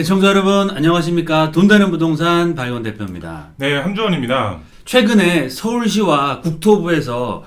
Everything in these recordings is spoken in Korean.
청자 여러분 안녕하십니까. 돈 되는 부동산 박원 대표입니다. 네, 함주원입니다. 최근에 서울시와 국토부에서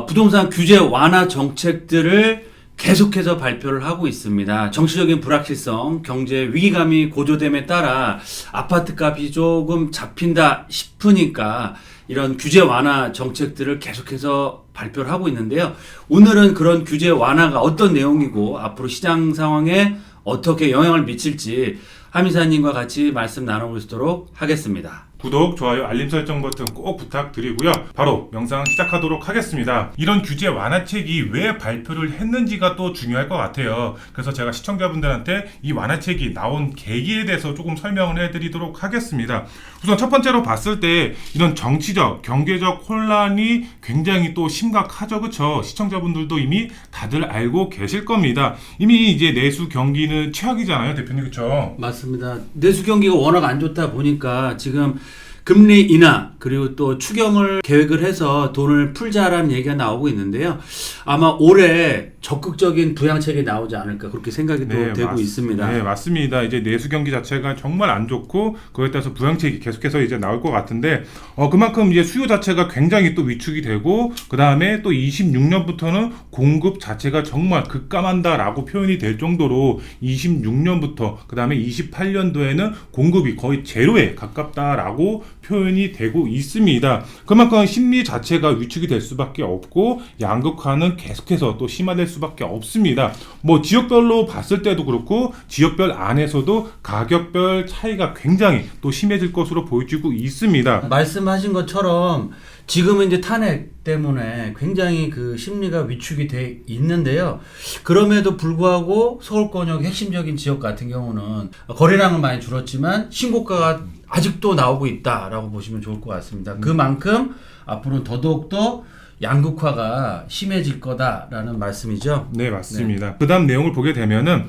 부동산 규제 완화 정책들을 계속해서 발표를 하고 있습니다. 정치적인 불확실성, 경제 위기감이 고조됨에 따라 아파트값이 조금 잡힌다 싶으니까 이런 규제 완화 정책들을 계속해서 발표를 하고 있는데요. 오늘은 그런 규제 완화가 어떤 내용이고 앞으로 시장 상황에 어떻게 영향을 미칠지 함이사님과 같이 말씀 나눠보도록 하겠습니다. 구독, 좋아요, 알림 설정 버튼 꼭 부탁드리고요. 바로 영상 시작하도록 하겠습니다. 이런 규제 완화책이 왜 발표를 했는지가 또 중요할 것 같아요. 그래서 제가 시청자분들한테 이 완화책이 나온 계기에 대해서 조금 설명을 해드리도록 하겠습니다. 우선 첫 번째로 봤을 때 이런 정치적, 경제적 혼란이 굉장히 또 심각하죠. 그쵸? 시청자분들도 이미 다들 알고 계실 겁니다. 이미 이제 내수 경기는 최악이잖아요. 대표님, 그쵸? 맞습니다. 내수 경기가 워낙 안 좋다 보니까 지금 금리 인하 그리고 또 추경을 계획을 해서 돈을 풀자라는 얘기가 나오고 있는데요. 아마 올해 적극적인 부양책이 나오지 않을까 그렇게 생각이 또 되고 있습니다. 네, 맞습니다. 이제 내수 경기 자체가 정말 안 좋고 그에 따라서 부양책이 계속해서 이제 나올 것 같은데 그만큼 이제 수요 자체가 굉장히 또 위축이 되고 그 다음에 또 26년부터는 공급 자체가 정말 급감한다라고 표현이 될 정도로 26년부터 그 다음에 28년도에는 공급이 거의 제로에 가깝다라고 표현이 되고 있습니다. 그만큼 심리 자체가 위축이 될 수밖에 없고 양극화는 계속해서 또 심화될 수밖에 없습니다. 뭐 지역별로 봤을 때도 그렇고 지역별 안에서도 가격별 차이가 굉장히 또 심해질 것으로 보여지고 있습니다. 말씀하신 것처럼 지금은 이제 탄핵 때문에 굉장히 그 심리가 위축이 돼 있는데요. 그럼에도 불구하고 서울권역 핵심적인 지역 같은 경우는 거래량은 많이 줄었지만 신고가가 아직도 나오고 있다라고 보시면 좋을 것 같습니다. 그만큼 앞으로는 더더욱더 양극화가 심해질 거다라는 말씀이죠. 네, 맞습니다. 네. 그 다음 내용을 보게 되면은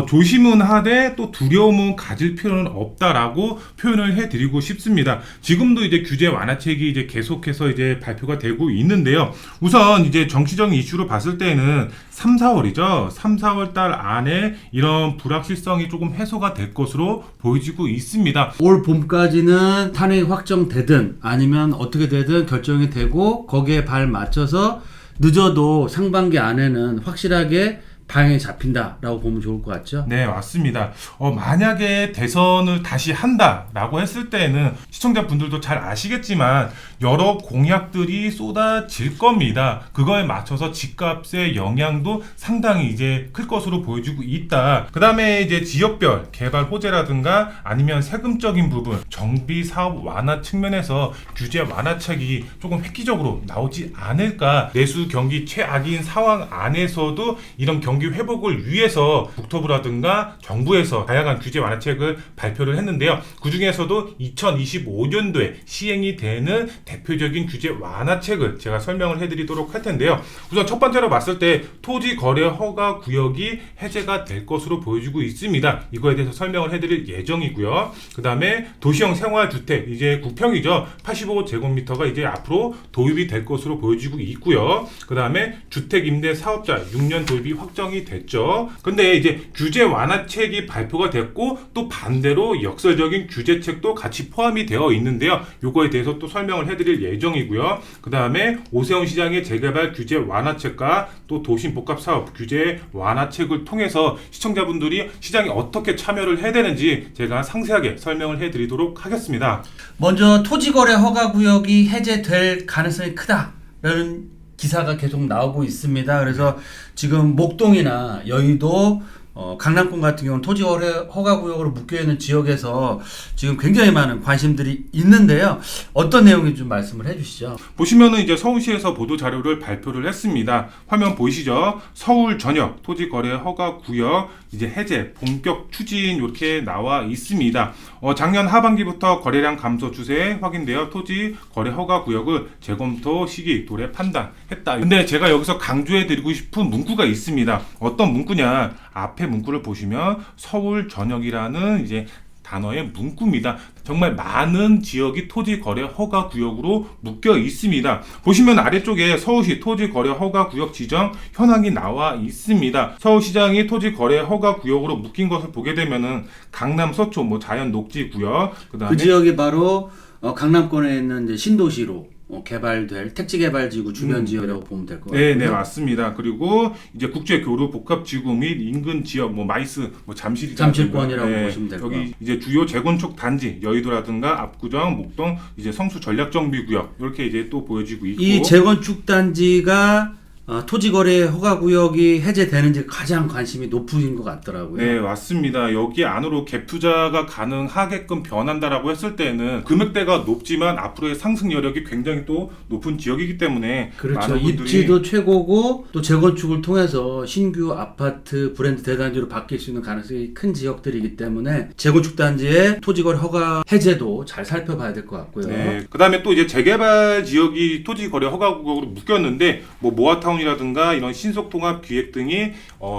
조심은 하되 또 두려움은 가질 필요는 없다라고 표현을 해드리고 싶습니다. 지금도 이제 규제 완화책이 이제 계속해서 이제 발표가 되고 있는데요. 우선 이제 정치적인 이슈로 봤을 때는 3, 4월이죠. 3, 4월 달 안에 이런 불확실성이 조금 해소가 될 것으로 보여지고 있습니다. 올 봄까지는 탄핵이 확정되든 아니면 어떻게 되든 결정이 되고 거기에 발 맞춰서 늦어도 상반기 안에는 확실하게 방향이 잡힌다라고 보면 좋을 것 같죠? 네, 맞습니다. 만약에 대선을 다시 한다라고 했을 때는 시청자분들도 잘 아시겠지만 여러 공약들이 쏟아질 겁니다. 그거에 맞춰서 집값의 영향도 상당히 이제 클 것으로 보여지고 있다. 그 다음에 이제 지역별 개발 호재라든가 아니면 세금적인 부분, 정비 사업 완화 측면에서 규제 완화책이 조금 획기적으로 나오지 않을까. 내수 경기 최악인 상황 안에서도 이런 경기 회복을 위해서 국토부라든가 정부에서 다양한 규제 완화책을 발표를 했는데요. 그 중에서도 2025년도에 시행이 되는 대표적인 규제 완화책을 제가 설명을 해드리도록 할 텐데요. 우선 첫 번째로 봤을 때 토지 거래 허가 구역이 해제가 될 것으로 보여지고 있습니다. 이거에 대해서 설명을 해드릴 예정이고요. 그 다음에 도시형 생활주택 이제 구평이죠. 85제곱미터가 이제 앞으로 도입이 될 것으로 보여지고 있고요. 그 다음에 주택 임대 사업자 6년 도입이 확정이 됐죠. 근데 이제 규제 완화책이 발표가 됐고 또 반대로 역설적인 규제책도 같이 포함이 되어 있는데요. 요거에 대해서 또 설명을 해드릴 예정이고요. 그 다음에 오세훈 시장의 재개발 규제 완화책과 또 도심 복합 사업 규제 완화책을 통해서 시청자분들이 시장에 어떻게 참여를 해야 되는지 제가 상세하게 설명을 해드리도록 하겠습니다. 먼저 토지거래 허가구역이 해제될 가능성이 크다라는 기사가 계속 나오고 있습니다. 그래서 지금 목동이나 여의도, 강남권 같은 경우는 토지거래 허가구역으로 묶여있는 지역에서 지금 굉장히 많은 관심들이 있는데요. 어떤 내용인지 좀 말씀을 해주시죠. 보시면은 이제 서울시에서 보도 자료를 발표를 했습니다. 화면 보이시죠? 서울 전역 토지거래 허가구역 이제 해제 본격 추진 이렇게 나와 있습니다. 작년 하반기부터 거래량 감소 추세에 확인되어 토지 거래 허가 구역을 재검토 시기 도래 판단했다. 근데 제가 여기서 강조해드리고 싶은 문구가 있습니다. 어떤 문구냐? 앞에 문구를 보시면 서울 전역이라는 이제 단어의 문구입니다. 정말 많은 지역이 토지거래 허가구역으로 묶여 있습니다. 보시면 아래쪽에 서울시 토지거래 허가구역 지정 현황이 나와 있습니다. 서울시장이 토지거래 허가구역으로 묶인 것을 보게 되면은 강남 서초 자연 녹지구역, 그 지역이 바로 강남권에 있는 이제 신도시로 개발될 택지개발지구 주변 지역이라고 보면 될 것 같아요. 네, 맞습니다. 그리고 이제 국제교류 복합지구 및 인근 지역, 마이스, 잠실권이라고 보시면 될 것 같아요. 여기 이제 주요 재건축 단지, 여의도라든가 압구정, 목동, 이제 성수 전략정비구역 이렇게 이제 또 보여지고 있고, 이 재건축 단지가 토지거래 허가구역이 해제되는지 가장 관심이 높은 것 같더라고요. 네, 맞습니다. 여기 안으로 갭 투자가 가능하게끔 변한다라고 했을 때는 금액대가 높지만 앞으로의 상승 여력이 굉장히 또 높은 지역이기 때문에 그렇죠. 많은 분들이 입지도 최고고 또 재건축을 통해서 신규 아파트 브랜드 대단지로 바뀔 수 있는 가능성이 큰 지역들이기 때문에 재건축 단지의 토지거래 허가 해제도 잘 살펴봐야 될 것 같고요. 네, 그다음에 또 이제 재개발 지역이 토지거래 허가구역으로 묶였는데 모아타운이라든가 이런 신속통합기획 등이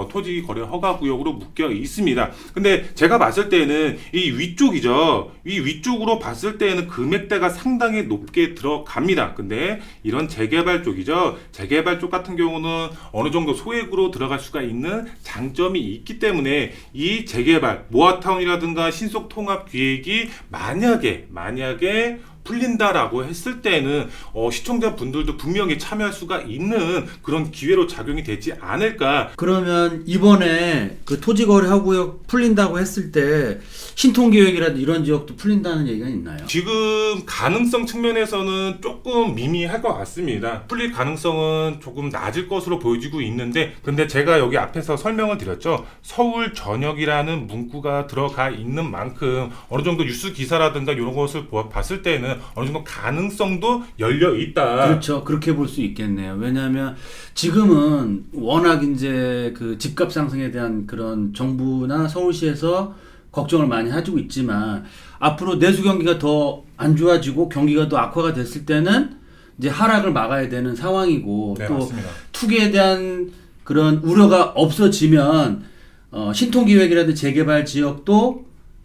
토지거래 허가구역으로 묶여 있습니다. 근데 제가 봤을 때는 이 위쪽이죠. 이 위쪽으로 봤을 때는 금액대가 상당히 높게 들어갑니다. 근데 이런 재개발 쪽이죠. 재개발 쪽 같은 경우는 어느 정도 소액으로 들어갈 수가 있는 장점이 있기 때문에 이 재개발 모아타운이라든가 신속통합기획이 만약에 풀린다라고 했을 때는 시청자분들도 분명히 참여할 수가 있는 그런 기회로 작용이 되지 않을까. 그러면 이번에 그 토지거래 허구역 풀린다고 했을 때 신통기획이라든지 이런 지역도 풀린다는 얘기가 있나요? 지금 가능성 측면에서는 조금 미미할 것 같습니다. 풀릴 가능성은 조금 낮을 것으로 보여지고 있는데, 근데 제가 여기 앞에서 설명을 드렸죠. 서울 전역이라는 문구가 들어가 있는 만큼 어느 정도 뉴스 기사라든가 이런 것을 봤을 때는 어느 정도 가능성도 열려 있다. 그렇죠. 그렇게 볼 수 있겠네요. 왜냐하면 지금은 워낙 이제 그 집값 상승에 대한 그런 정부나 서울시에서 걱정을 많이 해주고 있지만 앞으로 내수 경기가 더 안 좋아지고 경기가 더 악화가 됐을 때는 이제 하락을 막아야 되는 상황이고, 네, 또 맞습니다. 투기에 대한 그런 우려가 없어지면 신통기획이라든지 재개발 지역도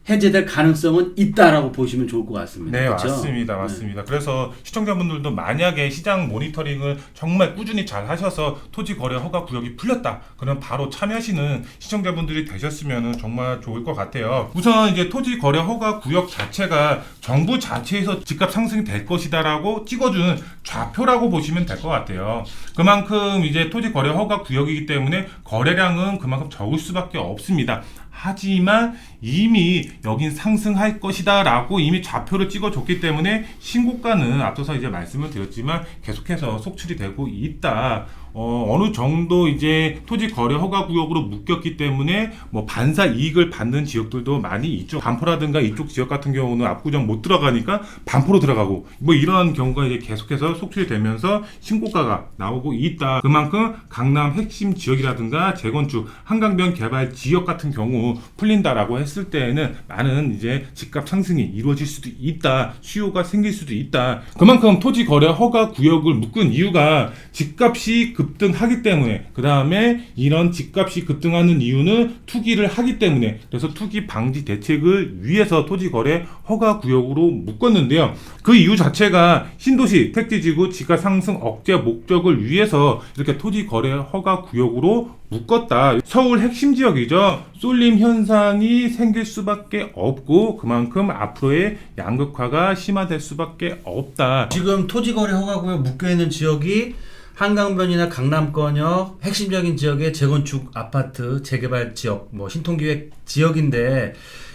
해제될 가능성은 있다라고 보시면 좋을 것 같습니다. 네, 그렇죠? 맞습니다. 그래서 시청자분들도 만약에 시장 모니터링을 정말 꾸준히 잘 하셔서 토지거래 허가 구역이 풀렸다, 그럼 바로 참여하시는 시청자분들이 되셨으면 정말 좋을 것 같아요. 우선 이제 토지거래 허가 구역 자체가 정부 자체에서 집값 상승이 될 것이다라고 찍어준 좌표라고 보시면 될 것 같아요. 그만큼 이제 토지거래 허가 구역이기 때문에 거래량은 그만큼 적을 수밖에 없습니다. 하지만 이미 여긴 상승할 것이다 라고 이미 좌표를 찍어줬기 때문에 신고가는 앞서서 이제 말씀을 드렸지만 계속해서 속출이 되고 있다. 어느 정도 이제 토지 거래 허가 구역으로 묶였기 때문에 반사 이익을 받는 지역들도 많이 있죠. 반포라든가 이쪽 지역 같은 경우는 압구정 못 들어가니까 반포로 들어가고 이런 경우가 이제 계속해서 속출이 되면서 신고가가 나오고 있다. 그만큼 강남 핵심 지역이라든가 재건축 한강변 개발 지역 같은 경우 풀린다라고 했을 때에는 많은 이제 집값 상승이 이루어질 수도 있다. 수요가 생길 수도 있다. 그만큼 토지 거래 허가 구역을 묶은 이유가 집값이 급등하기 때문에, 그 다음에 이런 집값이 급등하는 이유는 투기를 하기 때문에, 그래서 투기 방지 대책을 위해서 토지거래 허가구역으로 묶었는데요. 그 이유 자체가 신도시 택지지구 지가 상승 억제 목적을 위해서 이렇게 토지거래 허가구역으로 묶었다. 서울 핵심 지역이죠. 쏠림 현상이 생길 수밖에 없고 그만큼 앞으로의 양극화가 심화될 수밖에 없다. 지금 토지거래 허가구역 묶여있는 지역이 한강변이나 강남권역 핵심적인 지역의 재건축 아파트 재개발 지역, 신통기획 지역인데,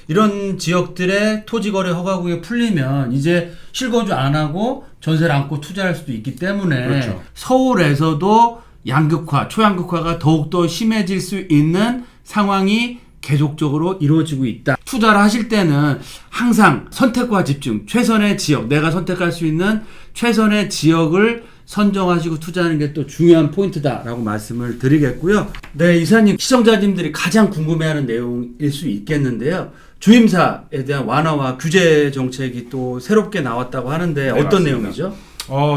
이런 지역들의 토지거래 허가구역이 풀리면 이제 실거주 안 하고 전세를 안고 투자할 수도 있기 때문에, 그렇죠. 서울에서도 양극화, 초양극화가 더욱더 심해질 수 있는 상황이 계속적으로 이루어지고 있다. 투자를 하실 때는 항상 선택과 집중, 최선의 지역, 내가 선택할 수 있는 최선의 지역을 선정하시고 투자하는 게 또 중요한 포인트다라고 말씀을 드리겠고요. 네, 이사님, 시청자님들이 가장 궁금해하는 내용일 수 있겠는데요. 주임사에 대한 완화와 규제 정책이 또 새롭게 나왔다고 하는데, 네, 어떤 맞습니다. 내용이죠?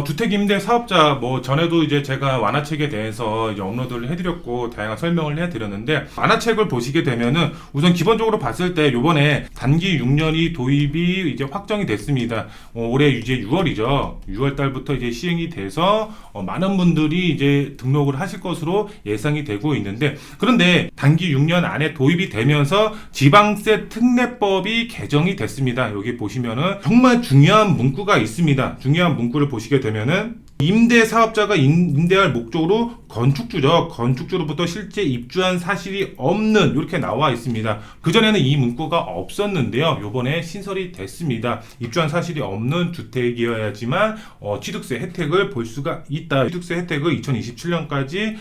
주택임대 사업자, 전에도 이제 제가 완화책에 대해서 이제 업로드를 해드렸고, 다양한 설명을 해드렸는데, 완화책을 보시게 되면은, 우선 기본적으로 봤을 때, 요번에 단기 6년이 도입이 이제 확정이 됐습니다. 올해 이제 6월이죠. 6월 달부터 이제 시행이 돼서, 많은 분들이 이제 등록을 하실 것으로 예상이 되고 있는데, 그런데 단기 6년 안에 도입이 되면서 지방세 특례법이 개정이 됐습니다. 여기 보시면은, 정말 중요한 문구가 있습니다. 중요한 문구를 보시게 되면은 임대 사업자가 임대할 목적으로 건축주로부터 실제 입주한 사실이 없는 이렇게 나와 있습니다. 그전에는 이 문구가 없었는데요. 요번에 신설이 됐습니다. 입주한 사실이 없는 주택이어야지만 취득세 혜택을 볼 수가 있다. 취득세 혜택을 2027년까지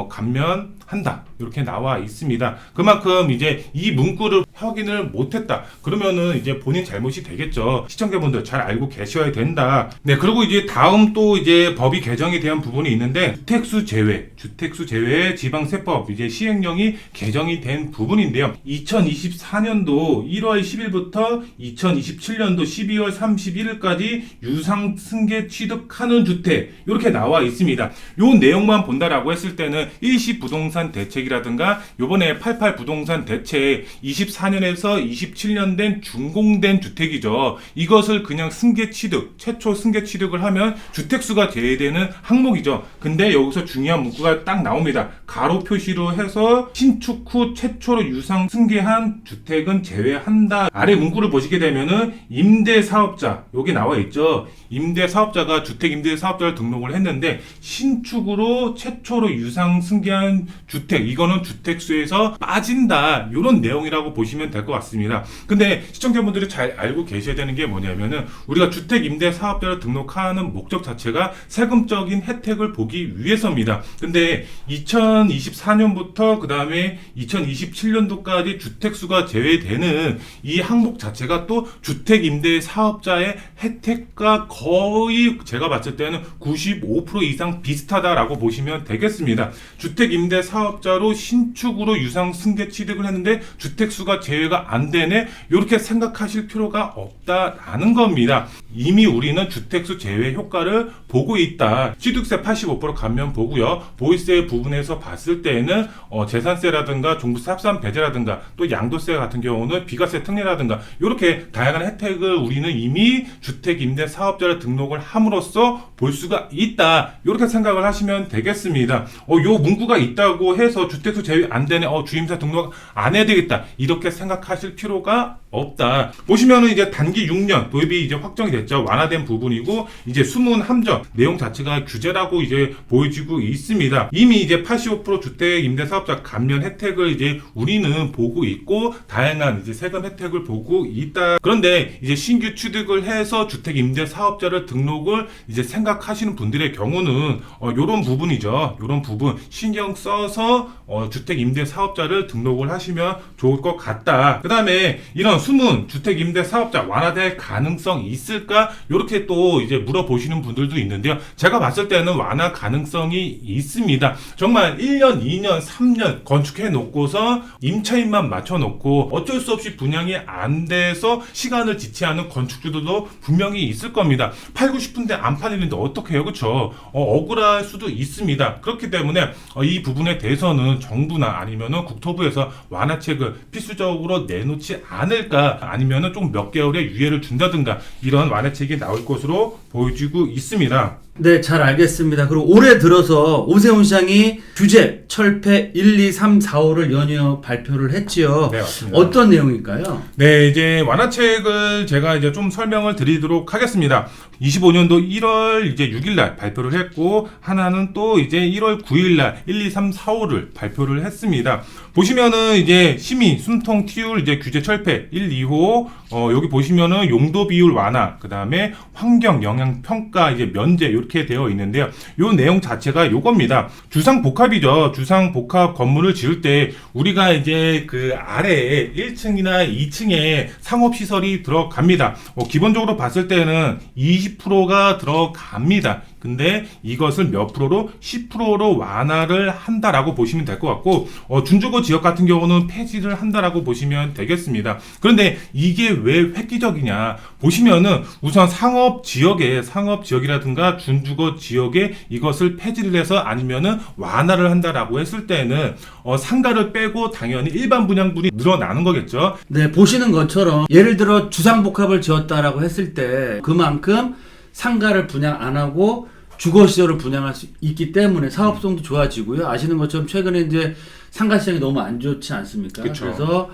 감면한다. 이렇게 나와 있습니다. 그만큼 이제 이 문구를 확인을 못했다. 그러면은 이제 본인 잘못이 되겠죠. 시청자분들 잘 알고 계셔야 된다. 네, 그리고 이제 다음 또 이제 법이 개정에 대한 부분이 있는데 주택수 제외 지방세법 이제 시행령이 개정이 된 부분인데요. 2024년도 1월 10일부터 2027년도 12월 31일까지 유상 승계 취득하는 주택 이렇게 나와 있습니다. 요 내용만 본다라고 했을 때는 일시 부동산 대책이라든가 요번에 88 부동산 대책 24년에서 27년 된 준공된 주택이죠. 이것을 그냥 승계 취득, 최초 승계 취득을 하면 주택수가 제외되는 항목이죠. 근데 여기서 중요한 문구가 딱 나옵니다. 가로 표시로 해서 신축 후 최초로 유상 승계한 주택은 제외한다. 아래 문구를 보시게 되면은 임대사업자 여기 나와 있죠. 임대사업자가 주택임대사업자를 등록을 했는데 신축으로 최초로 유상 승계한 주택 이거는 주택수에서 빠진다. 이런 내용이라고 보시면 될 것 같습니다. 근데 시청자분들이 잘 알고 계셔야 되는 게 뭐냐면은 우리가 주택임대사업자를 등록하는 목적 자체가 세금적인 혜택을 보기 위해서입니다. 근데 2024년부터 그 다음에 2027년도까지 주택수가 제외되는 이 항목 자체가 또 주택임대사업자의 혜택과 거의 제가 봤을 때는 95% 이상 비슷하다라고 보시면 되겠습니다. 주택임대사업자로 신축으로 유상 승계 취득을 했는데 주택수가 제외가 안 되네 이렇게 생각하실 필요가 없다라는 겁니다. 이미 우리는 주택수 제외 효과를 보고 있다. 취득세 85% 감면 보고요. 보유세 부분에서 봤을 때는 재산세라든가 종부세 합산 배제라든가 또 양도세 같은 경우는 비과세 특례라든가 이렇게 다양한 혜택을 우리는 이미 주택임대사업자를 등록을 함으로써 볼 수가 있다. 이렇게 생각을 하시면 되겠습니다. 요 문구가 있다고 해서 주택수 제외 안 되네. 주임사 등록 안 해야 되겠다. 이렇게 생각하실 필요가 없다. 보시면은 이제 단기 6년 도입이 이제 확정이 됐죠. 완화된 부분이고 이제 수문 함정 내용 자체가 규제라고 이제 보여지고 있습니다. 이미 이제 85% 주택 임대 사업자 감면 혜택을 이제 우리는 보고 있고 다양한 이제 세금 혜택을 보고 있다. 그런데 이제 신규 취득을 해서 주택 임대 사업자를 등록을 이제 생각하시는 분들의 경우는 요런 부분이죠. 요런 부분 신경 써서 주택 임대 사업자를 등록을 하시면 좋을 것 같다. 그 다음에 이런 수문 주택 임대 사업자 완화될 가능성이 있을까? 이렇게 또 이제 물어보시는 분들도 있는데요. 제가 봤을 때는 완화 가능성이 있습니다. 정말 1년, 2년, 3년 건축해 놓고서 임차인만 맞춰 놓고 어쩔 수 없이 분양이 안 돼서 시간을 지체하는 건축주들도 분명히 있을 겁니다. 팔고 싶은데 안 팔리는데 어떻게 해요? 그렇죠? 억울할 수도 있습니다. 그렇기 때문에 이 부분에 대해서는 정부나 아니면은 국토부에서 완화책을 필수적으로 내놓지 않을까 아니면은 좀 몇 개월의 유예를 준다든가 이런 완화책이 나올 것으로 보여지고 있습니다. 네, 잘 알겠습니다. 그리고 올해 들어서 오세훈 시장이 규제 철폐 1, 2, 3, 4, 5를 연이어 발표를 했지요. 네, 맞습니다. 어떤 내용일까요? 네, 이제 완화책을 제가 이제 좀 설명을 드리도록 하겠습니다. 25년도 1월 이제 6일 날 발표를 했고 하나는 또 이제 1월 9일 날 1, 2, 3, 4, 5를 발표를 했습니다. 보시면은 이제 심의, 숨통, 티율 이제 규제 철폐 1, 2호 여기 보시면은 용도 비율 완화, 그다음에 환경 영향 평가 이제 면제 이렇게 되어 있는데요. 요 내용 자체가 요겁니다. 주상 복합이죠. 주상 복합 건물을 지을 때 우리가 이제 그 아래에 1층이나 2층에 상업 시설이 들어갑니다. 기본적으로 봤을 때는 20%가 들어갑니다. 근데 이것을 몇 프로로 10%로 완화를 한다라고 보시면 될 것 같고 준주거 지역 같은 경우는 폐지를 한다라고 보시면 되겠습니다. 그런데 이게 왜 획기적이냐 보시면은 우선 상업 지역이라든가 준주거 지역에 이것을 폐지를 해서 아니면은 완화를 한다라고 했을 때는 상가를 빼고 당연히 일반 분양분이 늘어나는 거겠죠. 네, 보시는 것처럼 예를 들어 주상복합을 지었다라고 했을 때 그만큼 상가를 분양 안 하고 주거시설을 분양할 수 있기 때문에 사업성도 좋아지고요. 아시는 것처럼 최근에 이제 상가 시장이 너무 안 좋지 않습니까? 그쵸. 그래서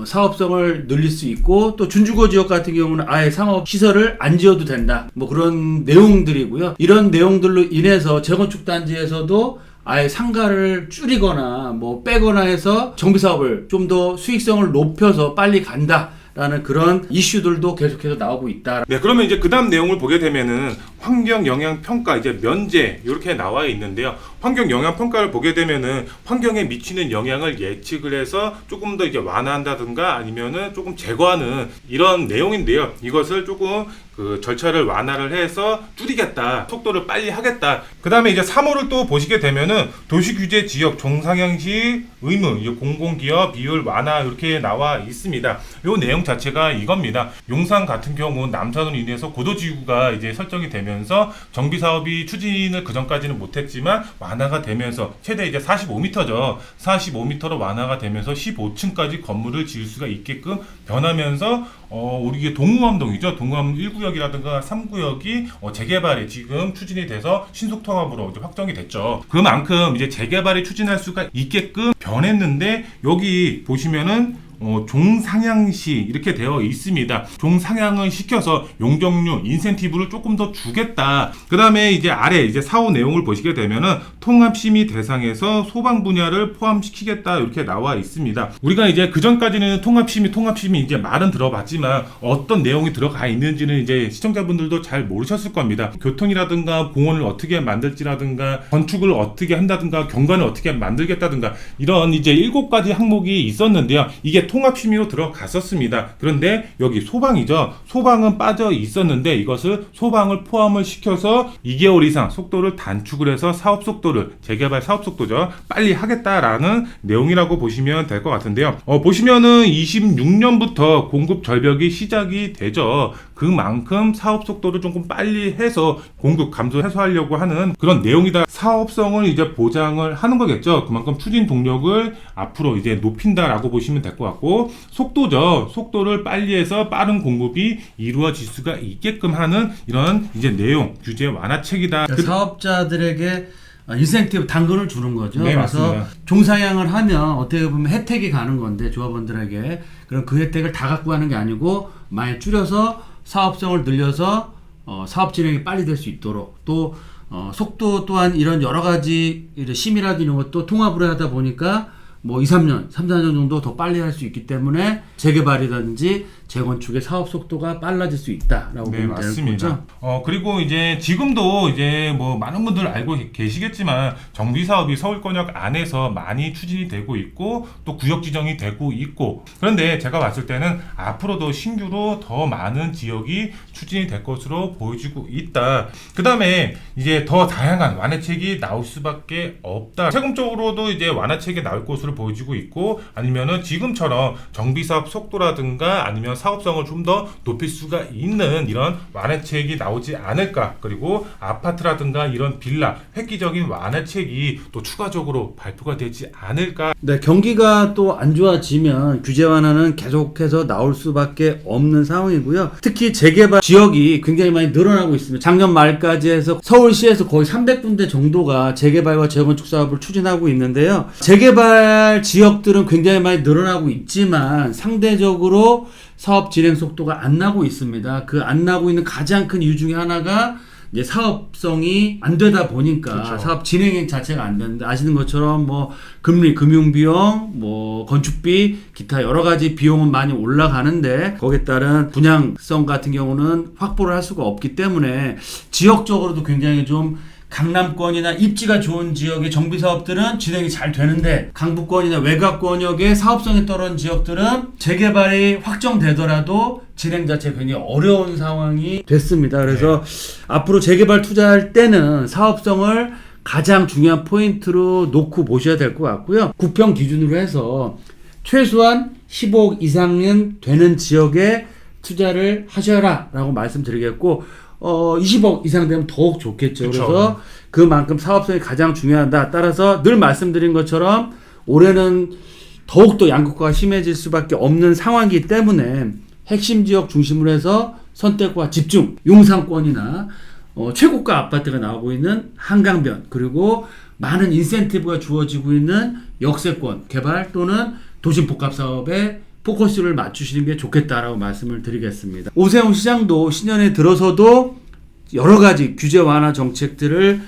사업성을 늘릴 수 있고 또 준주거 지역 같은 경우는 아예 상업 시설을 안 지어도 된다. 뭐 그런 내용들이고요. 이런 내용들로 인해서 재건축 단지에서도 아예 상가를 줄이거나 뭐 빼거나 해서 정비 사업을 좀 더 수익성을 높여서 빨리 간다라는 그런 이슈들도 계속해서 나오고 있다. 네, 그러면 이제 그 다음 내용을 보게 되면은 환경 영향 평가 이제 면제 이렇게 나와 있는데요. 환경 영향 평가를 보게 되면은 환경에 미치는 영향을 예측을 해서 조금 더 이제 완화한다든가 아니면은 조금 제거하는 이런 내용인데요. 이것을 조금 그 절차를 완화를 해서 줄이겠다, 속도를 빨리 하겠다. 그 다음에 이제 3호를 또 보시게 되면은 도시규제 지역 종상향시 의무, 공공기업 비율 완화 이렇게 나와 있습니다. 이 내용 자체가 이겁니다. 용산 같은 경우 남산으로 인해서 고도지구가 이제 설정이 되면서 정비 사업이 추진을 그 전까지는 못했지만 완화가 되면서 최대 이제 45m죠. 45m로 완화가 되면서 15층까지 건물을 지을 수가 있게끔 변하면서 우리 동우암동이죠. 동우암 1구역이라든가 3구역이 재개발이 지금 추진이 돼서 신속통합으로 이제 확정이 됐죠. 그만큼 이제 재개발이 추진할 수가 있게끔 변했는데 여기 보시면은 종상향시 이렇게 되어 있습니다. 종상향을 시켜서 용적률, 인센티브를 조금 더 주겠다. 그 다음에 이제 아래 이제 4호 내용을 보시게 되면은 통합심의 대상에서 소방 분야를 포함시키겠다 이렇게 나와 있습니다. 우리가 이제 그 전까지는 통합심의 이제 말은 들어봤지만 어떤 내용이 들어가 있는지는 이제 시청자분들도 잘 모르셨을 겁니다. 교통이라든가 공원을 어떻게 만들지라든가 건축을 어떻게 한다든가 경관을 어떻게 만들겠다든가 이런 이제 7가지 항목이 있었는데요. 이게 통합심의로 들어갔었습니다. 그런데 여기 소방이죠. 소방은 빠져 있었는데 이것을 소방을 포함을 시켜서 2개월 이상 속도를 단축을 해서 사업 속도를 재개발 사업 속도죠. 빨리 하겠다라는 내용이라고 보시면 될 것 같은데요. 보시면은 26년부터 공급 절벽이 시작이 되죠. 그만큼 사업 속도를 조금 빨리 해서 공급 감소 해소하려고 하는 그런 내용이다. 사업성을 이제 보장을 하는 거겠죠. 그만큼 추진 동력을 앞으로 이제 높인다라고 보시면 될 것 같고 속도죠. 속도를 빨리 해서 빠른 공급이 이루어질 수가 있게끔 하는 이런 이제 내용 규제 완화책이다. 사업자들에게 인센티브 당근을 주는 거죠. 네, 그래서 맞습니다. 종상향을 하면 어떻게 보면 혜택이 가는 건데 조합원들에게 그럼 그 혜택을 다 갖고 가는 게 아니고 많이 줄여서 사업성을 늘려서 사업 진행이 빨리 될 수 있도록 또 속도 또한 이런 여러 가지 심의라든지 이런 것도 통합을 하다 보니까 뭐 3, 4년 정도 더 빨리 할 수 있기 때문에 재개발이라든지 재건축의 사업 속도가 빨라질 수 있다라고 네, 보면 되는 거죠. 그리고 이제 지금도 이제 뭐 많은 분들 알고 계시겠지만 정비 사업이 서울권역 안에서 많이 추진이 되고 있고 또 구역 지정이 되고 있고 그런데 제가 봤을 때는 앞으로도 신규로 더 많은 지역이 추진이 될 것으로 보여지고 있다. 그 다음에 이제 더 다양한 완화책이 나올 수밖에 없다. 세금적으로도 이제 완화책이 나올 것으로 보여지고 있고 아니면은 지금처럼 정비 사업 속도라든가 아니면 사업성을 좀 더 높일 수가 있는 이런 완화책이 나오지 않을까. 그리고 아파트라든가 이런 빌라 획기적인 완화책이 또 추가적으로 발표가 되지 않을까. 네, 경기가 또 안 좋아지면 규제 완화는 계속해서 나올 수밖에 없는 상황이고요. 특히 재개발 지역이 굉장히 많이 늘어나고 있습니다. 작년 말까지 해서 서울시에서 거의 300군데 정도가 재개발과 재건축 사업을 추진하고 있는데요. 재개발 지역들은 굉장히 많이 늘어나고 있지만 상대적으로 사업 진행 속도가 안 나고 있습니다. 그 안 나고 있는 가장 큰 이유 중에 하나가 이제 사업성이 안 되다 보니까 그렇죠. 사업 진행 자체가 안 되는데 아시는 것처럼 뭐 금리, 금융비용, 뭐 건축비, 기타 여러 가지 비용은 많이 올라가는데 거기에 따른 분양성 같은 경우는 확보를 할 수가 없기 때문에 지역적으로도 굉장히 좀 강남권이나 입지가 좋은 지역의 정비 사업들은 진행이 잘 되는데 강북권이나 외곽권역의 사업성이 떨어진 지역들은 재개발이 확정되더라도 진행 자체가 굉장히 어려운 상황이 됐습니다. 그래서 앞으로 재개발 투자할 때는 사업성을 가장 중요한 포인트로 놓고 보셔야 될 것 같고요. 구평 기준으로 해서 최소한 15억 이상은 되는 지역에 투자를 하셔라 라고 말씀드리겠고 20억 이상 되면 더욱 좋겠죠. 그쵸. 그래서 그만큼 사업성이 가장 중요하다. 따라서 늘 말씀드린 것처럼 올해는 더욱더 양극화가 심해질 수밖에 없는 상황이기 때문에 핵심 지역 중심으로 해서 선택과 집중, 용산권이나 최고가 아파트가 나오고 있는 한강변, 그리고 많은 인센티브가 주어지고 있는 역세권 개발 또는 도심복합사업에 포커스를 맞추시는 게 좋겠다라고 말씀을 드리겠습니다. 오세훈 시장도 신년에 들어서도 여러 가지 규제 완화 정책들을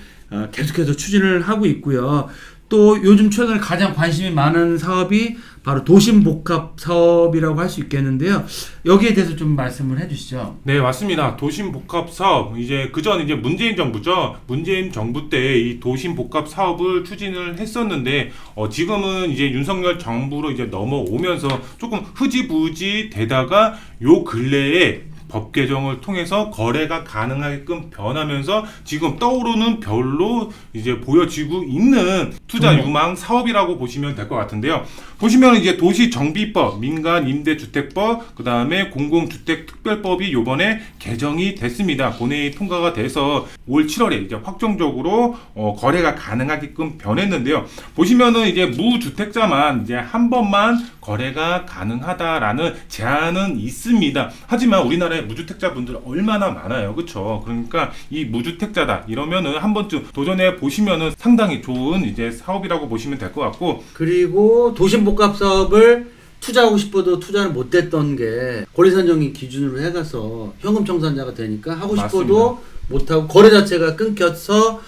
계속해서 추진을 하고 있고요. 또 요즘 최근에 가장 관심이 많은 사업이 바로 도심복합 사업이라고 할 수 있겠는데요. 여기에 대해서 좀 말씀을 해주시죠. 네, 맞습니다. 도심복합 사업, 이제 그전 이제 문재인 정부죠. 문재인 정부 때 이 도심복합 사업을 추진을 했었는데 지금은 이제 윤석열 정부로 이제 넘어오면서 조금 흐지부지 되다가 요 근래에 법 개정을 통해서 거래가 가능하게끔 변하면서 지금 떠오르는 별로 이제 보여지고 있는 투자 유망 사업이라고 보시면 될 것 같은데요. 보시면 이제 도시정비법, 민간임대주택법, 그 다음에 공공주택특별법이 요번에 개정이 됐습니다. 본회의 통과가 돼서 올 7월에 이제 확정적으로 거래가 가능하게끔 변했는데요. 보시면은 이제 무주택자만 이제 한 번만 거래가 가능하다라는 제한은 있습니다. 하지만 우리나라에 무주택자 분들 얼마나 많아요, 그렇죠? 그러니까 이 무주택자다 이러면은 한 번쯤 도전해 보시면은 상당히 좋은 이제 사업이라고 보시면 될 것 같고, 그리고 도심복합 사업을 투자하고 싶어도 투자를 못했던 게 권리선정의 기준으로 해가서 현금 청산자가 되니까 하고 싶어도 못하고 거래 자체가 끊겨서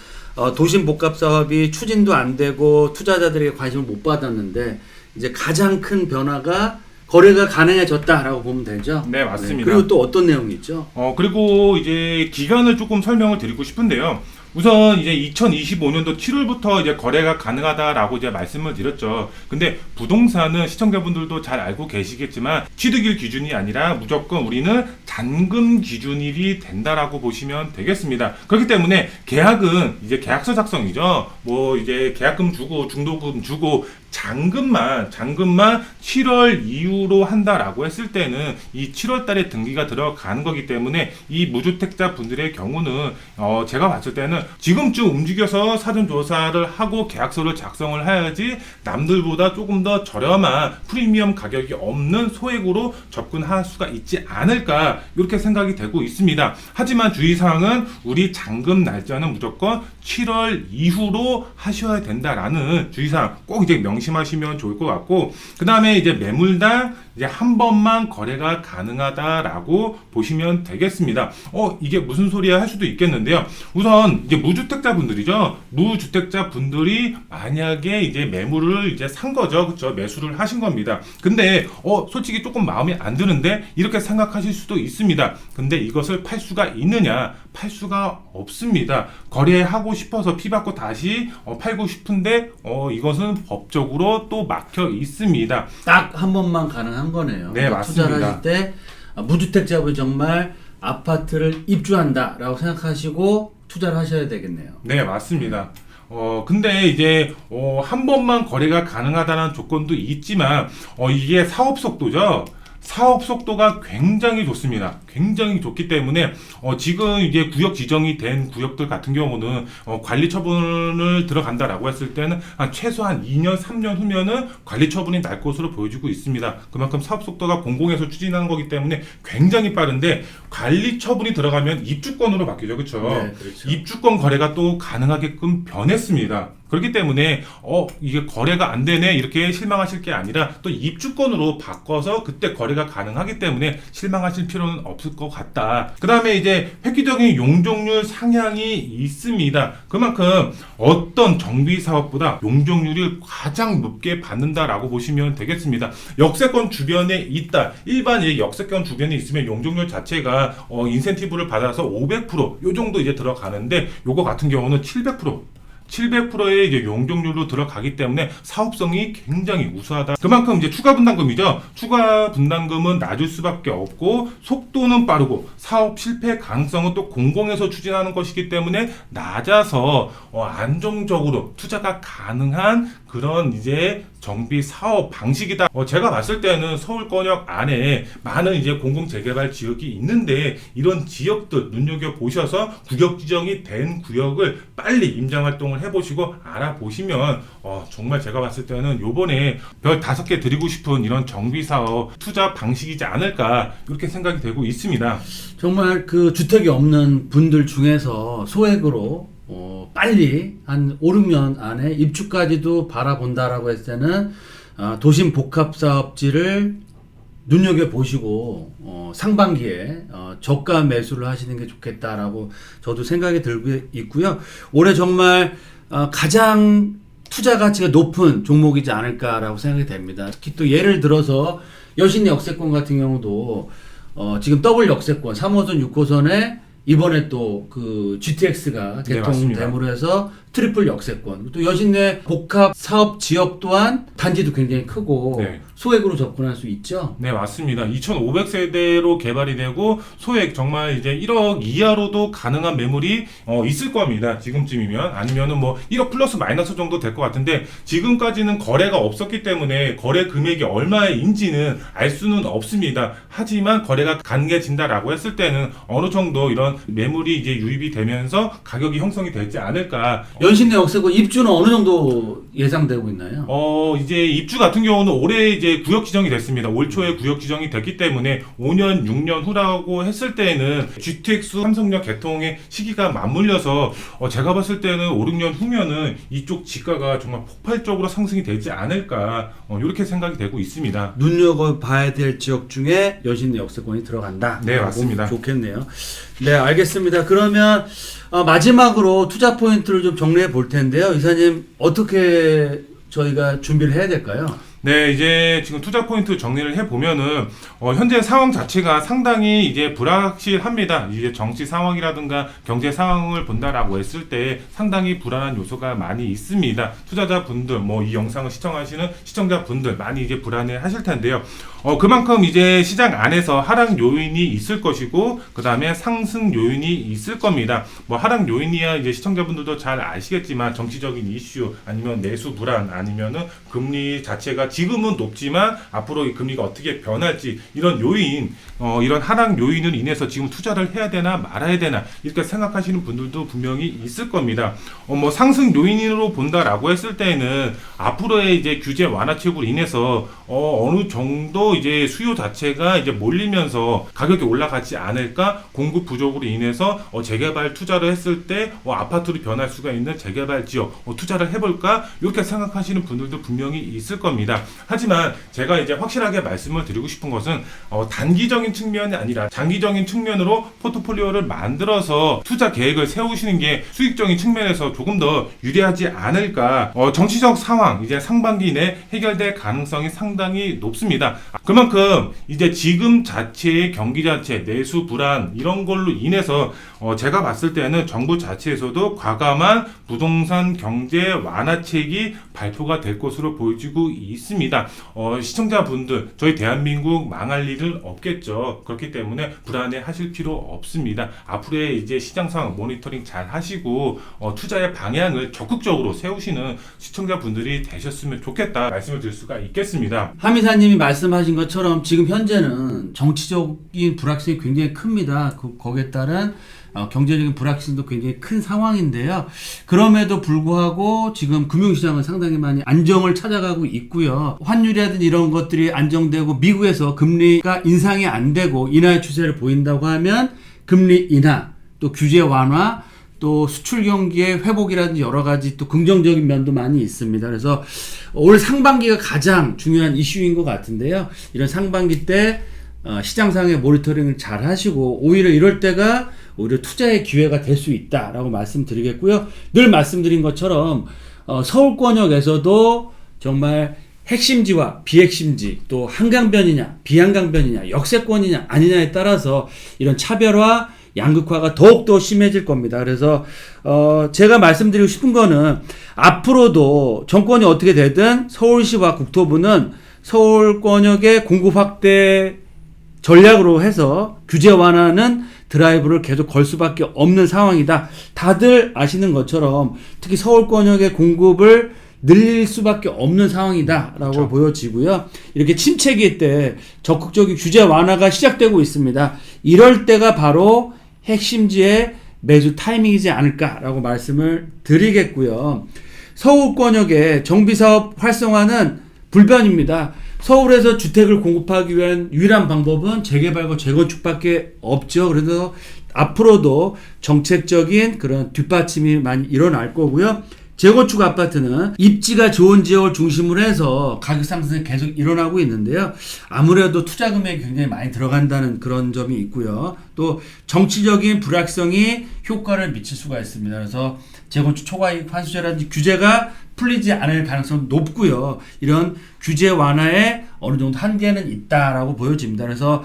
도심복합 사업이 추진도 안 되고 투자자들에게 관심을 못 받았는데 이제 가장 큰 변화가 거래가 가능해졌다라고 보면 되죠. 네, 맞습니다. 네, 그리고 또 어떤 내용이 있죠? 그리고 이제 기간을 조금 설명을 드리고 싶은데요. 우선 이제 2025년도 7월부터 이제 거래가 가능하다라고 이제 말씀을 드렸죠. 근데 부동산은 시청자분들도 잘 알고 계시겠지만 취득일 기준이 아니라 무조건 우리는 잔금 기준일이 된다라고 보시면 되겠습니다. 그렇기 때문에 계약은 이제 계약서 작성이죠. 뭐 이제 계약금 주고 중도금 주고 잔금만 7월 이후로 한다라고 했을 때는 이 7월 달에 등기가 들어가는 거기 때문에 이 무주택자 분들의 경우는 제가 봤을 때는 지금쯤 움직여서 사전조사를 하고 계약서를 작성을 해야지 남들보다 조금 더 저렴한 프리미엄 가격이 없는 소액으로 접근할 수가 있지 않을까 이렇게 생각이 되고 있습니다. 하지만 주의사항은 우리 잔금 날짜는 무조건 7월 이후로 하셔야 된다라는 주의사항 꼭 이제 명심하시면 좋을 것 같고, 그 다음에 이제 매물당 이제 한 번만 거래가 가능하다라고 보시면 되겠습니다. 이게 무슨 소리야 할 수도 있겠는데요. 우선 이제 무주택자 분들이죠. 무주택자 분들이 만약에 이제 매물을 이제 산 거죠. 그렇죠? 매수를 하신 겁니다. 근데 솔직히 조금 마음에 안 드는데 이렇게 생각하실 수도 있습니다. 근데 이것을 팔 수가 있느냐? 팔 수가 없습니다. 거래하고 싶어서 피 받고 다시 팔고 싶은데 이것은 법적으로 또 막혀 있습니다. 딱 한 번만 가능한 거네요. 네, 맞습니다. 투자를 하실 때 무주택자분이 정말 아파트를 입주한다라고 생각하시고 투자를 하셔야 되겠네요. 네, 맞습니다. 근데 이제 한 번만 거래가 가능하다는 조건도 있지만 이게 사업 속도죠. 사업 속도가 굉장히 좋습니다. 굉장히 좋기 때문에 지금 이제 구역 지정이 된 구역들 같은 경우는 관리 처분을 들어간다라고 했을 때는 최소한 2년, 3년 후면은 관리 처분이 날 것으로 보여지고 있습니다. 그만큼 사업 속도가 공공에서 추진하는 거기 때문에 굉장히 빠른데 관리 처분이 들어가면 입주권으로 바뀌죠, 그렇죠? 네, 그렇죠. 입주권 거래가 또 가능하게끔 변했습니다. 그렇기 때문에 이게 거래가 안 되네 이렇게 실망하실 게 아니라 또 입주권으로 바꿔서 그때 거래가 가능하기 때문에 실망하실 필요는 없을 것 같다. 그 다음에 이제 획기적인 용적률 상향이 있습니다. 그만큼 어떤 정비 사업보다 용적률을 가장 높게 받는다라고 보시면 되겠습니다. 역세권 주변에 있다. 일반 역세권 주변에 있으면 용적률 자체가 인센티브를 받아서 500%요 정도 이제 들어가는데 요거 같은 경우는 700%의 이제 용적률로 들어가기 때문에 사업성이 굉장히 우수하다. 그만큼 이제 추가 분담금이죠. 추가 분담금은 낮을 수밖에 없고 속도는 빠르고 사업 실패 가능성은 또 공공에서 추진하는 것이기 때문에 낮아서 안정적으로 투자가 가능한 그런 이제 정비 사업 방식이다. 제가 봤을 때는 서울권역 안에 많은 이제 공공 재개발 지역이 있는데 이런 지역들 눈여겨 보셔서 구역 지정이 된 구역을 빨리 임장 활동을 해보시고 알아보시면 정말 제가 봤을 때는 요번에 별 5개 드리고 싶은 이런 정비 사업 투자 방식이지 않을까 이렇게 생각이 되고 있습니다. 정말 그 주택이 없는 분들 중에서 소액으로 빨리 한 5, 6년 안에 입주까지도 바라본다라고 했을 때는 도심 복합사업지를 눈여겨보시고 상반기에 저가 매수를 하시는 게 좋겠다라고 저도 생각이 들고 있고요. 올해 정말 가장 투자 가치가 높은 종목이지 않을까라고 생각이 됩니다. 특히 또 예를 들어서 여신 역세권 같은 경우도 지금 더블 역세권 3호선 6호선에 이번에 또 그 GTX가 개통됨으로 해서 트리플 역세권, 또 여신내 복합 사업 지역 또한 단지도 굉장히 크고 네. 소액으로 접근할 수 있죠. 네, 맞습니다. 2,500세대로 개발이 되고 소액 정말 이제 1억 이하로도 가능한 매물이 있을 겁니다. 지금쯤이면 아니면은 뭐 1억 플러스 마이너스 정도 될 것 같은데 지금까지는 거래가 없었기 때문에 거래 금액이 얼마인지는 알 수는 없습니다. 하지만 거래가 가능해진다라고 했을 때는 어느 정도 이런 매물이 이제 유입이 되면서 가격이 형성이 되지 않을까. 연신내 역세권 입주는 어느 정도 예상되고 있나요? 이제 입주 같은 경우는 올해 이제 구역 지정이 됐습니다. 올 초에 구역 지정이 됐기 때문에 5년, 6년 후라고 했을 때는 GTX 삼성역 개통의 시기가 맞물려서 제가 봤을 때는 5, 6년 후면은 이쪽 지가가 정말 폭발적으로 상승이 되지 않을까 이렇게 생각이 되고 있습니다. 눈여겨봐야 될 지역 중에 여신내 역세권이 들어간다. 네, 맞습니다. 좋겠네요. 네, 알겠습니다. 그러면 마지막으로 투자 포인트를 좀 정리해 볼 텐데요. 이사님, 어떻게 저희가 준비를 해야 될까요? 네, 이제 지금 투자 포인트 정리를 해보면은, 현재 상황 자체가 상당히 이제 불확실합니다. 이제 정치 상황이라든가 경제 상황을 본다라고 했을 때 상당히 불안한 요소가 많이 있습니다. 투자자분들, 이 영상을 시청하시는 시청자분들 많이 이제 불안해 하실 텐데요. 그만큼 이제 시장 안에서 하락 요인이 있을 것이고, 그 다음에 상승 요인이 있을 겁니다. 하락 요인이야 이제 시청자분들도 잘 아시겠지만 정치적인 이슈, 아니면 내수 불안, 아니면은 금리 자체가 지금은 높지만 앞으로 이 금리가 어떻게 변할지 이런 요인, 이런 하락 요인을 인해서 지금 투자를 해야 되나 말아야 되나 이렇게 생각하시는 분들도 분명히 있을 겁니다. 상승 요인으로 본다라고 했을 때는 앞으로의 이제 규제 완화책으로 인해서 어느 정도 이제 수요 자체가 이제 몰리면서 가격이 올라가지 않을까, 공급 부족으로 인해서 재개발 투자를 했을 때 아파트로 변할 수가 있는 재개발 지역 투자를 해볼까 이렇게 생각하시는 분들도 분명히 있을 겁니다. 하지만 제가 이제 확실하게 말씀을 드리고 싶은 것은 단기적인 측면이 아니라 장기적인 측면으로 포트폴리오를 만들어서 투자 계획을 세우시는 게 수익적인 측면에서 조금 더 유리하지 않을까. 정치적 상황 이제 상반기 내 해결될 가능성이 상당히 높습니다. 그만큼 이제 지금 자체의 경기 자체 내수 불안 이런 걸로 인해서 제가 봤을 때는 정부 자체에서도 과감한 부동산 경제 완화책이 발표가 될 것으로 보여지고 있습니다. 시청자분들, 저희 대한민국 망할 일은 없겠죠. 그렇기 때문에 불안해 하실 필요 없습니다. 앞으로의 이제 시장 상황 모니터링 잘 하시고 투자의 방향을 적극적으로 세우시는 시청자분들이 되셨으면 좋겠다 말씀을 드릴 수가 있겠습니다. 함이사님이 말씀하신 것처럼 지금 현재는 정치적인 불확실성이 굉장히 큽니다. 거기에 따른 경제적인 불확실성도 굉장히 큰 상황인데요. 그럼에도 불구하고 지금 금융시장은 상당히 많이 안정을 찾아가고 있고요. 환율이라든지 이런 것들이 안정되고 미국에서 금리가 인상이 안 되고 인하의 추세를 보인다고 하면 금리 인하, 또 규제 완화, 또 수출 경기의 회복이라든지 여러 가지 또 긍정적인 면도 많이 있습니다. 그래서 올 상반기가 가장 중요한 이슈인 것 같은데요. 이런 상반기 때 시장상의 모니터링을 잘 하시고 오히려 이럴 때가 오히려 투자의 기회가 될 수 있다라고 말씀드리겠고요. 늘 말씀드린 것처럼 서울권역에서도 정말 핵심지와 비핵심지, 또 한강변이냐 비한강변이냐 역세권이냐 아니냐에 따라서 이런 차별화 양극화가 더욱더 심해질 겁니다. 그래서 제가 말씀드리고 싶은 거는 앞으로도 정권이 어떻게 되든 서울시와 국토부는 서울권역의 공급 확대 전략으로 해서 규제 완화는 드라이브를 계속 걸 수밖에 없는 상황이다. 다들 아시는 것처럼 특히 서울권역의 공급을 늘릴 수밖에 없는 상황이다라고 그렇죠. 보여지고요. 이렇게 침체기 때 적극적인 규제 완화가 시작되고 있습니다. 이럴 때가 바로 핵심지의 매수 타이밍이지 않을까라고 말씀을 드리겠고요. 서울권역의 정비사업 활성화는 불변입니다. 서울에서 주택을 공급하기 위한 유일한 방법은 재개발과 재건축밖에 없죠. 그래서 앞으로도 정책적인 그런 뒷받침이 많이 일어날 거고요. 재건축 아파트는 입지가 좋은 지역을 중심으로 해서 가격 상승이 계속 일어나고 있는데요. 아무래도 투자 금액이 굉장히 많이 들어간다는 그런 점이 있고요. 또 정치적인 불확성이 효과를 미칠 수가 있습니다. 그래서 재건축 초과이익 환수제라든지 규제가 풀리지 않을 가능성이 높고요. 이런 규제 완화에 어느 정도 한계는 있다라고 보여집니다. 그래서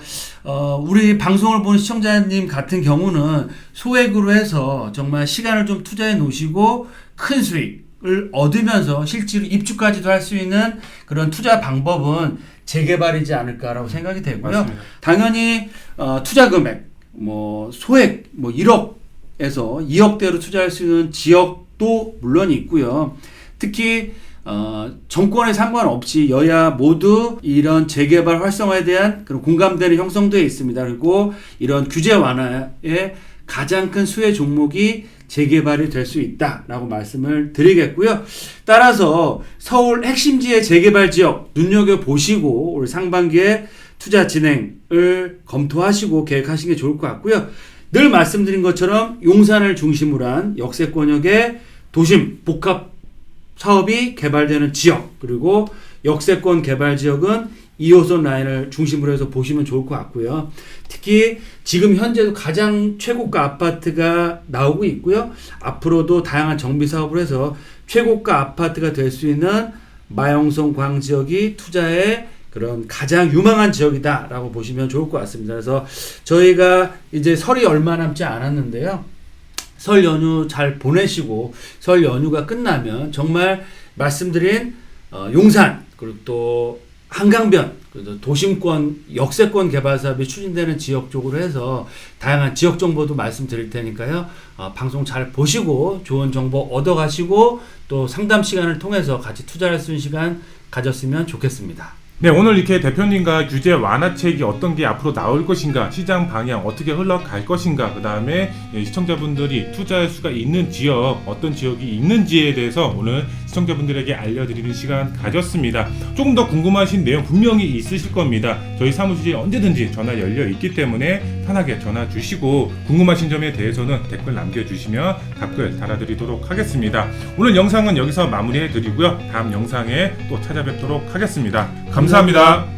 우리 방송을 보는 시청자님 같은 경우는 소액으로 해서 정말 시간을 좀 투자해 놓으시고 큰 수익을 얻으면서 실제로 입주까지도 할 수 있는 그런 투자 방법은 재개발이지 않을까라고 생각이 되고요. 맞습니다. 당연히 투자 금액 소액 1억에서 2억대로 투자할 수 있는 지역도 물론 있고요. 특히 정권에 상관없이 여야 모두 이런 재개발 활성화에 대한 그런 공감대는 형성되어 있습니다. 그리고 이런 규제 완화의 가장 큰 수혜 종목이 재개발이 될 수 있다라고 말씀을 드리겠고요. 따라서 서울 핵심지의 재개발 지역 눈여겨보시고 올 상반기에 투자 진행을 검토하시고 계획하시는 게 좋을 것 같고요. 늘 말씀드린 것처럼 용산을 중심으로 한 역세권역의 도심 복합 사업이 개발되는 지역, 그리고 역세권 개발 지역은 2호선 라인을 중심으로 해서 보시면 좋을 것 같고요. 특히 지금 현재도 가장 최고가 아파트가 나오고 있고요. 앞으로도 다양한 정비 사업을 해서 최고가 아파트가 될 수 있는 마영성 광지역이 투자의 그런 가장 유망한 지역이다라고 보시면 좋을 것 같습니다. 그래서 저희가 이제 설이 얼마 남지 않았는데요. 설 연휴 잘 보내시고 설 연휴가 끝나면 정말 말씀드린 용산 그리고 또 한강변 그리고 도심권 역세권 개발 사업이 추진되는 지역 쪽으로 해서 다양한 지역 정보도 말씀드릴 테니까요. 방송 잘 보시고 좋은 정보 얻어가시고 또 상담 시간을 통해서 같이 투자할 수 있는 시간 가졌으면 좋겠습니다. 네, 오늘 이렇게 대표님과 규제 완화책이 어떤 게 앞으로 나올 것인가, 시장 방향 어떻게 흘러갈 것인가, 그 다음에 시청자분들이 투자할 수가 있는 지역, 어떤 지역이 있는지에 대해서 오늘 시청자분들에게 알려드리는 시간 가졌습니다. 조금 더 궁금하신 내용 분명히 있으실 겁니다. 저희 사무실이 언제든지 전화 열려 있기 때문에 편하게 전화 주시고 궁금하신 점에 대해서는 댓글 남겨주시면 답글 달아드리도록 하겠습니다. 오늘 영상은 여기서 마무리해 드리고요. 다음 영상에 또 찾아뵙도록 하겠습니다. 감사합니다.